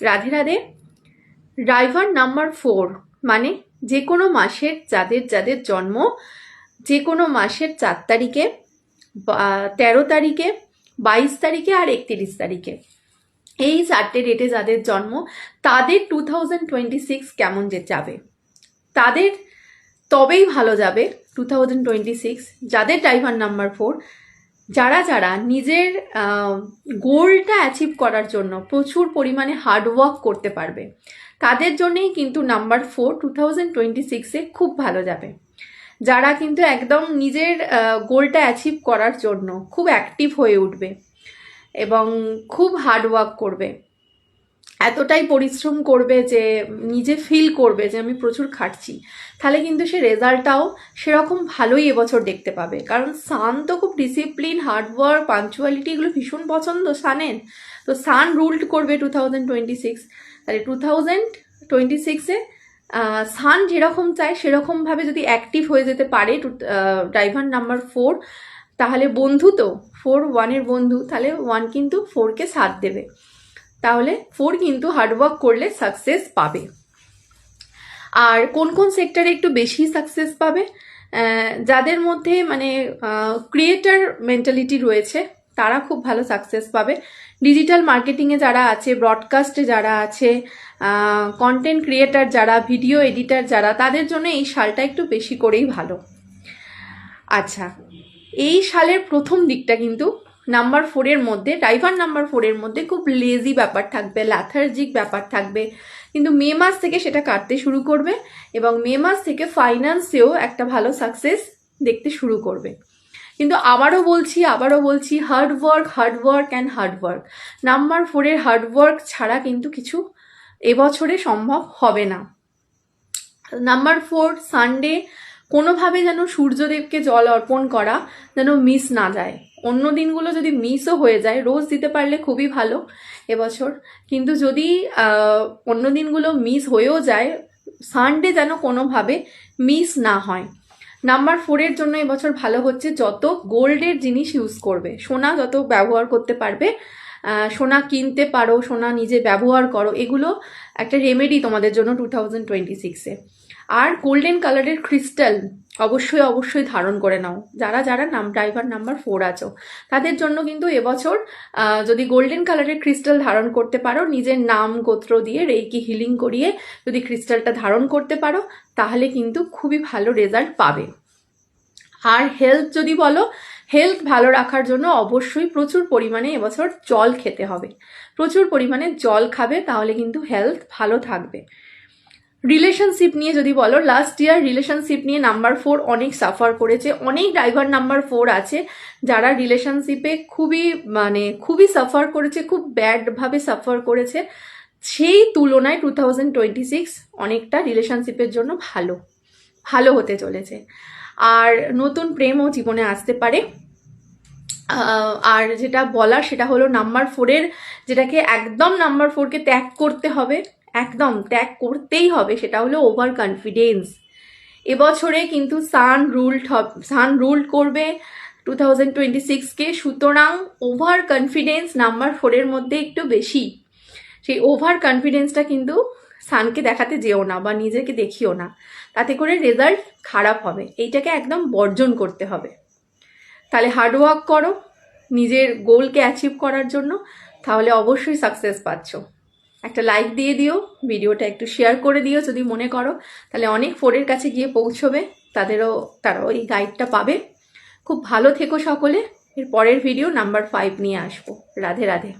Radhe Radhe. Driver number 4 মানে যে কোনো মাসের যাদের যাদের জন্ম যে কোনো মাসের 4 তারিখে, 13 তারিখে, 22 তারিখে আর 31 তারিখে, এই 4টে ডেটে যাদের জন্ম তাদের 2026 কেমন যে যাবে, তাদের তবেই ভালো যাবে 2026। যাদের ড্রাইভার নাম্বার 4, যারা যারা নিজের গোলটা অ্যাচিভ করার জন্য প্রচুর পরিমাণে হার্ডওয়ার্ক করতে পারবে, তাদের জন্যেই কিন্তু নাম্বার 4 2026-এ খুব ভালো যাবে। যারা কিন্তু একদম নিজের গোলটা অ্যাচিভ করার জন্য খুব অ্যাক্টিভ হয়ে উঠবে এবং খুব হার্ডওয়ার্ক করবে, এতটাই পরিশ্রম করবে যে নিজে ফিল করবে যে আমি প্রচুর খাটছি, তাহলে কিন্তু সে রেজাল্টটাও সেরকম ভালোই এবছর দেখতে পাবে। কারণ সান তো খুব ডিসিপ্লিন, হার্ডওয়ার্ক, পাঞ্চুয়ালিটি এগুলো ভীষণ পছন্দ সানের। তো সান রুলড করবে 2026। তাহলে 2026-এ সান যেরকম চায় সেরকমভাবে যদি অ্যাক্টিভ হয়ে যেতে পারে ড্রাইভার নাম্বার 4, তাহলে বন্ধু তো 4 1-এর বন্ধু, তাহলে 1 কিন্তু 4-কে সাথ দেবে, তাহলে 4 কিন্তু হার্ডওয়ার্ক করলে সাকসেস পাবে। আর কোন কোন সেক্টরে একটু বেশি সাকসেস পাবে, যাদের মধ্যে মানে ক্রিয়েটার মেন্টালিটি রয়েছে তারা খুব ভালো সাকসেস পাবে। ডিজিটাল মার্কেটিংয়ে যারা আছে, ব্রডকাস্টে যারা আছে, কন্টেন্ট ক্রিয়েটার যারা, ভিডিও এডিটার যারা, তাদের জন্য এই সালটা একটু বেশি করেই ভালো। আচ্ছা, এই সালের প্রথম দিকটা কিন্তু নাম্বার 4-এর মধ্যে, ড্রাইভার নাম্বার 4-এর মধ্যে খুব লেজি ব্যাপার থাকবে, ল্যাথার্জিক ব্যাপার থাকবে, কিন্তু মে মাস থেকে সেটা কাটতে শুরু করবে এবং মে মাস থেকে ফাইন্যান্সেও একটা ভালো সাকসেস দেখতে শুরু করবে। কিন্তু আবারও বলছি হার্ডওয়ার্ক অ্যান্ড হার্ডওয়ার্ক। নাম্বার 4-এর হার্ডওয়ার্ক ছাড়া কিন্তু কিছু এবছরে সম্ভব হবে না। নাম্বার 4 সানডে কোনোভাবে যেন সূর্যদেবকে জল অর্পণ করা যেন মিস না যায়। অন্য দিনগুলো যদি মিসও হয়ে যায়, রোজ দিতে পারলে খুবই ভালো এবছর, কিন্তু যদি অন্য দিনগুলো মিস হয়েও যায়, সানডে যেন কোনোভাবে মিস না হয়। নাম্বার 4-এর জন্য এবছর ভালো হচ্ছে যত গোল্ডের জিনিস ইউজ করবে, সোনা যত ব্যবহার করতে পারবে, সোনা কিনতে পারো, সোনা নিজে ব্যবহার করো, এগুলো একটা রেমেডি তোমাদের জন্য 2026-এ। আর গোল্ডেন কালারের ক্রিস্টাল অবশ্যই ধারণ করে নাও। যারা যারা ড্রাইভার নাম্বার 4 আছো তাদের জন্য কিন্তু এবছর যদি গোল্ডেন কালারের ক্রিস্টাল ধারণ করতে পারো, নিজের নাম গোত্র দিয়ে রেইকি হিলিং করিয়ে যদি ক্রিস্টালটা ধারণ করতে পারো, তাহলে কিন্তু খুবই ভালো রেজাল্ট পাবে। আর হেলথ যদি বলো, হেলথ ভালো রাখার জন্য অবশ্যই প্রচুর পরিমাণে এবছর জল খেতে হবে, প্রচুর পরিমাণে জল খাবে, তাহলে কিন্তু হেলথ ভালো থাকবে। রিলেশনশিপ নিয়ে যদি বলো, লাস্ট ইয়ার রিলেশনশিপ নিয়ে নাম্বার 4 অনেক সাফার করেছে। অনেক ড্রাইভার নাম্বার 4 আছে যারা রিলেশনশিপে খুবই সাফার করেছে, খুব ব্যাডভাবে সাফার করেছে। সেই তুলনায় 2026 অনেকটা রিলেশনশিপের জন্য ভালো হতে চলেছে। আর নতুন প্রেমও জীবনে আসতে পারে। আর যেটা বলার সেটা হলো নাম্বার 4-এর যেটাকে একদম নাম্বার 4-কে ত্যাগ করতে হবে, একদম ত্যাগ করতেই হবে, সেটা হলো ওভার কনফিডেন্স। এবছরে কিন্তু সান রুল করবে 2026-কে, সুতরাং ওভার কনফিডেন্স নাম্বার 4-এর মধ্যে একটু বেশি। সেই ওভার কনফিডেন্সটা কিন্তু সানকে দেখাতে যেও না বা নিজেকে দেখিও না, তাতে করে রেজাল্ট খারাপ হবে। এইটাকে একদম বর্জন করতে হবে। তাহলে হার্ডওয়ার্ক করো নিজের গোলকে অ্যাচিভ করার জন্য, তাহলে অবশ্যই সাকসেস পাচ্ছ। একটা লাইক দিয়ে দিও, ভিডিওটা একটু শেয়ার করে দিও যদি মনে করো, তাহলে অনেক 4-এর কাছে গিয়ে পৌঁছবে, তারাও এই গাইডটা পাবে। খুব ভালো থেকো সকলে। এর পরের ভিডিও নাম্বার 5 নিয়ে আসবো। রাধে রাধে।